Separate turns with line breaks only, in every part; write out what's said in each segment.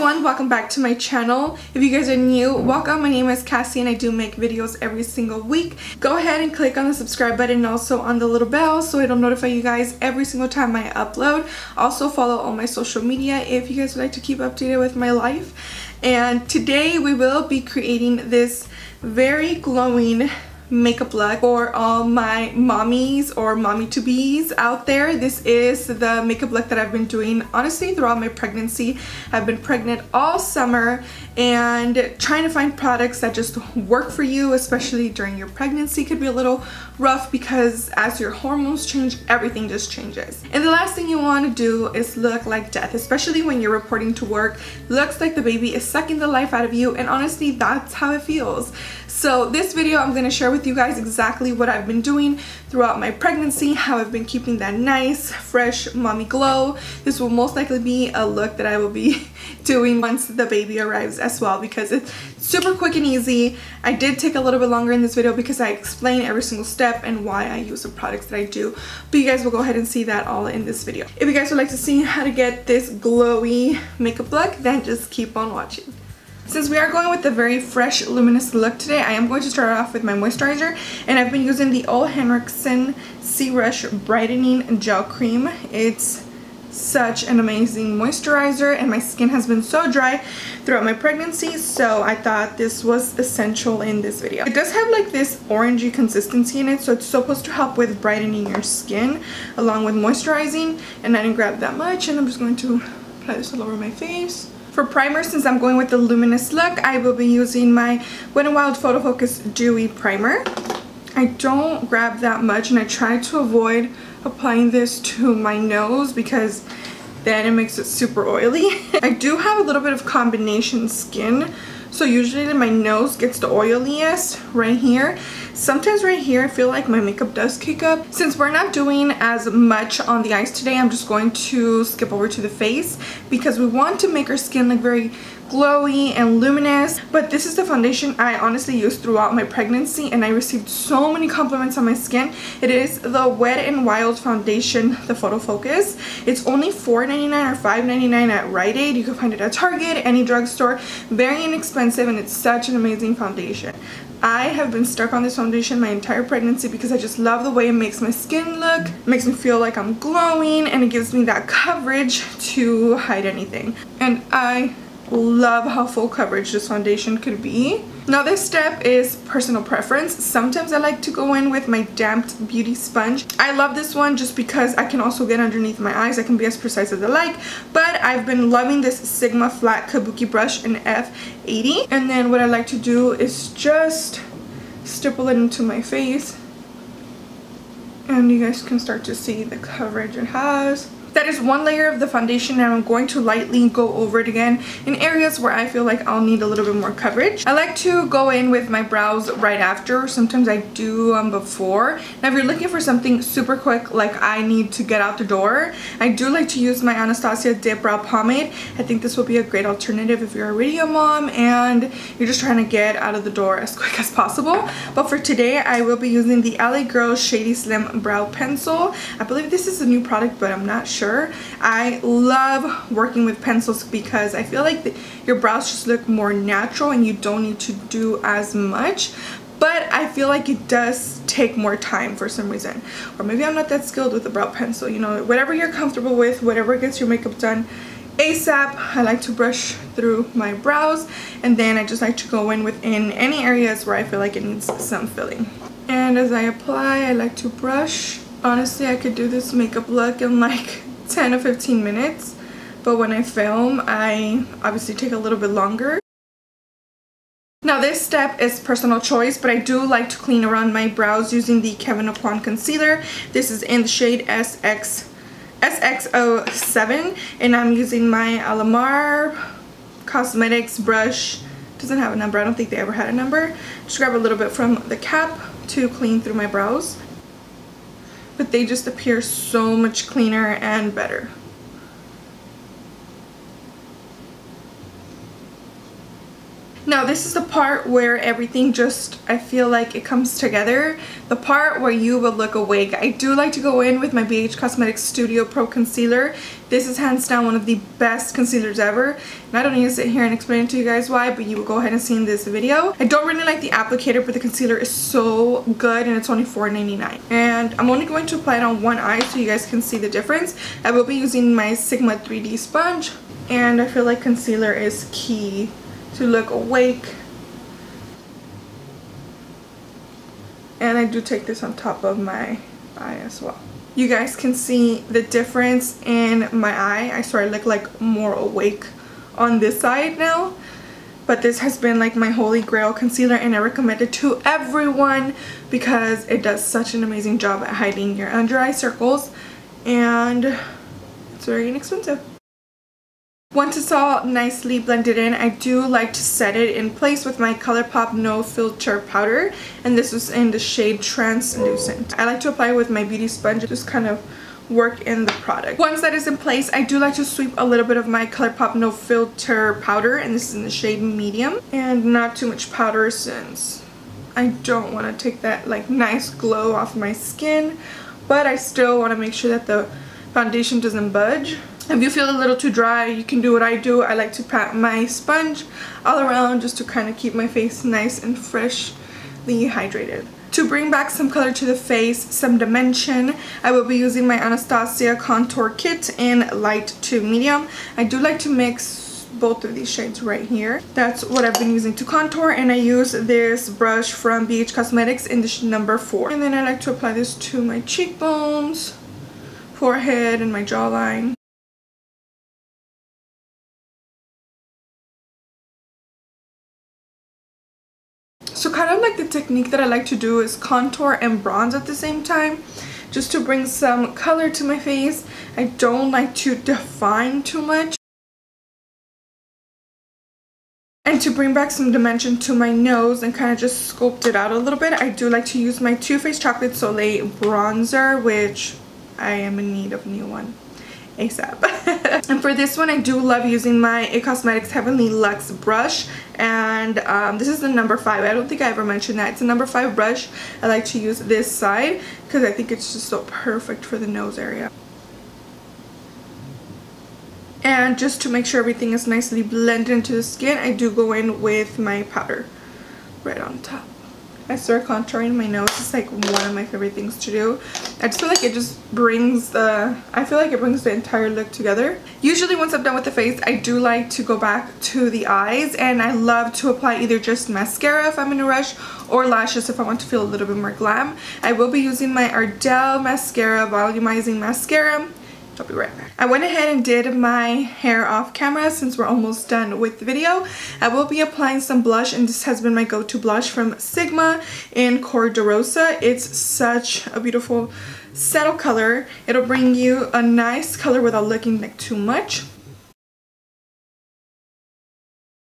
everyone, welcome back to my channel. If you guys are new, welcome. My name is Cassie and I do make videos every single week. Go ahead and click on the subscribe button and also on the little bell so it'll notify you guys every single time I upload. Also follow all my social media if you guys would like to keep updated with my life. And today we will be creating this very glowing makeup look for all my mommies or mommy to bees out there. This is the makeup look that I've been doing honestly throughout my pregnancy. I've been pregnant all summer and trying to find products that just work for you, especially during your pregnancy, could be a little rough because as your hormones change, everything just changes. And the last thing you want to do is look like death, especially when you're reporting to work. Looks like the baby is sucking the life out of you, and honestly that's how it feels. So this video I'm going to share with you guys exactly what I've been doing throughout my pregnancy, how I've been keeping that nice fresh mommy glow. This will most likely be a look that I will be doing once the baby arrives as well, because it's super quick and easy. I did take a little bit longer in this video because I explain every single step and why I use the products that I do, but you guys will go ahead and see that all in this video. If you guys would like to see how to get this glowy makeup look, then just keep on watching. Since we are going with a very fresh luminous look today, I am going to start off with my moisturizer, and I've been using the HENRICKSEN C-Rush Brightening Gel Cream. It's such an amazing moisturizer and my skin has been so dry throughout my pregnancy, so I thought this was essential in this video. It does have like this orangey consistency in it, so it's supposed to help with brightening your skin along with moisturizing, and I didn't grab that much, and I'm just going to apply this all over my face. For primer, since I'm going with the luminous look, I will be using my Wet n Wild Photo Focus Dewy Primer. I don't grab that much and I try to avoid applying this to my nose because then it makes it super oily. I do have a little bit of combination skin, so usually my nose gets the oiliest right here. Sometimes right here I feel like my makeup does kick up. Since we're not doing as much on the eyes today, I'm just going to skip over to the face because we want to make our skin look very glowy and luminous. But this is the foundation I honestly used throughout my pregnancy and I received so many compliments on my skin. It is the Wet n Wild foundation, the Photo Focus. It's only $4.99 or $5.99 at Rite Aid. You can find it at Target, any drugstore. Very inexpensive, and it's such an amazing foundation. I have been stuck on this foundation my entire pregnancy because I just love the way it makes my skin look. It makes me feel like I'm glowing and it gives me that coverage to hide anything. And I love how full coverage this foundation could be. Now this step is personal preference. Sometimes I like to go in with my damped beauty sponge. I love this one just because I can also get underneath my eyes. I can be as precise as I like, but I've been loving this Sigma flat kabuki brush in F80, and then what I like to do is just stipple it into my face, and you guys can start to see the coverage it has. That is one layer of the foundation, and I'm going to lightly go over it again in areas where I feel like I'll need a little bit more coverage. I like to go in with my brows right after. Sometimes I do before. Now if you're looking for something super quick, like I need to get out the door, I do like to use my Anastasia Dip Brow Pomade. I think this will be a great alternative if you're already a mom and you're just trying to get out of the door as quick as possible. But for today, I will be using the LA Girl Shady Slim Brow Pencil. I believe this is a new product, but I'm not sure. I love working with pencils because I feel like your brows just look more natural and you don't need to do as much, but I feel like it does take more time for some reason, or maybe I'm not that skilled with the brow pencil. You know, whatever you're comfortable with, whatever gets your makeup done ASAP. I like to brush through my brows, and then I just like to go in within any areas where I feel like it needs some filling. And as I apply, I like to brush. Honestly, I could do this makeup look in like 10 or 15 minutes, but when I film, I obviously take a little bit longer. Now this step is personal choice, but I do like to clean around my brows using the Kevyn Aucoin concealer. This is in the shade SX07, and I'm using my Alamar Cosmetics brush. Doesn't have a number. I don't think they ever had a number. Just grab a little bit from the cap to clean through my brows, but they just appear so much cleaner and better. Now this is the part where everything just, I feel like it comes together. The part where you will look awake. I do like to go in with my BH Cosmetics Studio Pro Concealer. This is hands down one of the best concealers ever. And I don't need to sit here and explain to you guys why, but you will go ahead and see in this video. I don't really like the applicator, but the concealer is so good and it's only $4.99. And I'm only going to apply it on one eye so you guys can see the difference. I will be using my Sigma 3D sponge, and I feel like concealer is key to look awake. And I do take this on top of my eye as well. You guys can see the difference in my eye. I sort of look like more awake on this side now. But this has been like my holy grail concealer, and I recommend it to everyone because it does such an amazing job at hiding your under eye circles, and it's very inexpensive. Once it's all nicely blended in, I do like to set it in place with my ColourPop No Filter powder, and this was in the shade Translucent. I like to apply it with my beauty sponge, just kind of work in the product. Once that is in place, I do like to sweep a little bit of my ColourPop No Filter powder, and this is in the shade Medium, and not too much powder since I don't want to take that like nice glow off my skin, but I still want to make sure that the foundation doesn't budge. If you feel a little too dry, you can do what I do. I like to pat my sponge all around just to kind of keep my face nice and freshly hydrated. To bring back some color to the face, some dimension, I will be using my Anastasia Contour Kit in light to medium. I do like to mix both of these shades right here. That's what I've been using to contour, and I use this brush from BH Cosmetics in the number 4. And then I like to apply this to my cheekbones, forehead, and my jawline. So kind of like the technique that I like to do is contour and bronze at the same time, just to bring some color to my face. I don't like to define too much. And to bring back some dimension to my nose and kind of just sculpt it out a little bit, I do like to use my Too Faced Chocolate Soleil bronzer, which I am in need of a new one ASAP. And for this one, I do love using my IT Cosmetics Heavenly Luxe brush, and this is the number 5. I don't think I ever mentioned that. It's a number 5 brush. I like to use this side because I think it's just so perfect for the nose area. And just to make sure everything is nicely blended into the skin, I do go in with my powder right on top. I start contouring my nose. It's like one of my favorite things to do. I just feel like it just brings the, I feel like it brings the entire look together. Usually once I'm done with the face, I do like to go back to the eyes, and I love to apply either just mascara if I'm in a rush, or lashes if I want to feel a little bit more glam. I will be using my Ardell Mascara Volumizing Mascara. I'll be right back. I went ahead and did my hair off camera since we're almost done with the video. I will be applying some blush, and this has been my go-to blush from Sigma in Cor de Rosa. It's such a beautiful subtle color. It'll bring you a nice color without looking like too much.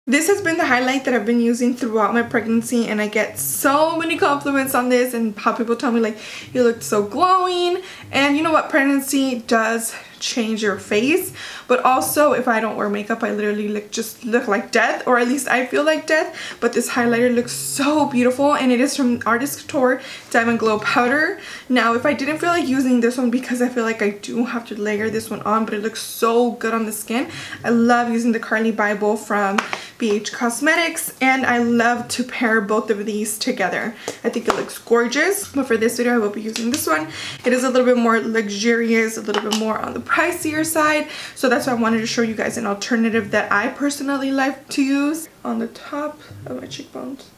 This has been the highlight that I've been using throughout my pregnancy, and I get so many compliments on this and how people tell me like, you look so glowing. And you know what, pregnancy does change your face, but also if I don't wear makeup, I literally just look like death, or at least I feel like death. But this highlighter looks so beautiful, and it is from Artist Couture Diamond Glow Powder. Now if I didn't feel like using this one, because I feel like I do have to layer this one on, but it looks so good on the skin, I love using the Carly Bible from BH Cosmetics, and I love to pair both of these together. I think it looks gorgeous, but for this video I will be using this one. It is a little bit more luxurious, a little bit more on the pricier side, so that's why I wanted to show you guys an alternative that I personally like to use on the top of my cheekbones.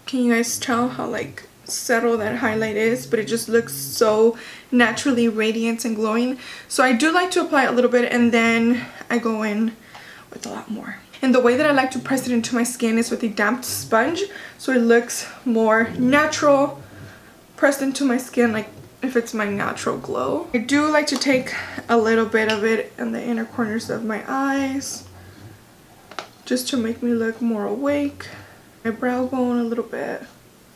Can you guys tell how like subtle that highlight is, but it just looks so naturally radiant and glowing? So I do like to apply a little bit, and then I go in with a lot more. And the way that I like to press it into my skin is with a damp sponge, so it looks more natural pressed into my skin, like if it's my natural glow. I do like to take a little bit of it in the inner corners of my eyes just to make me look more awake. My brow bone a little bit.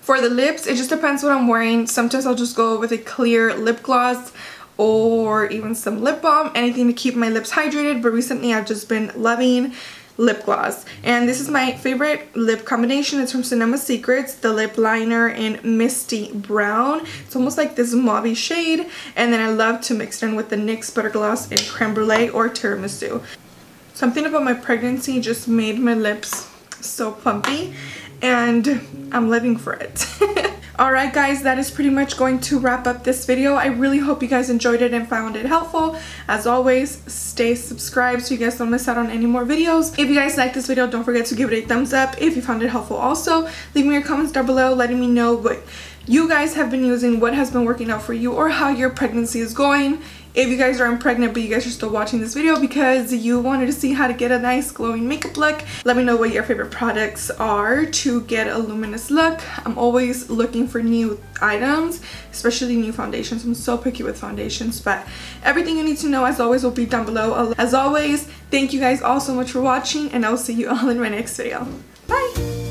For the lips, it just depends what I'm wearing. Sometimes I'll just go with a clear lip gloss or even some lip balm, anything to keep my lips hydrated. But recently I've just been loving lip gloss, and this is my favorite lip combination. It's from Cinema Secrets, the lip liner in Misty Brown. It's almost like this mauvey shade, and then I love to mix it in with the NYX Butter Gloss in Creme Brulee or Tiramisu. Something about my pregnancy just made my lips so plumpy, and I'm living for it. Alright guys, that is pretty much going to wrap up this video. I really hope you guys enjoyed it and found it helpful. As always, stay subscribed so you guys don't miss out on any more videos. If you guys like this video, don't forget to give it a thumbs up. If you found it helpful also, leave me your comments down below letting me know what you guys have been using, what has been working out for you, or how your pregnancy is going. If you guys aren't pregnant but you guys are still watching this video because you wanted to see how to get a nice glowing makeup look, let me know what your favorite products are to get a luminous look. I'm always looking for new items, especially new foundations. I'm so picky with foundations, but everything you need to know as always will be down below. As always, thank you guys all so much for watching, and I'll see you all in my next video. Bye!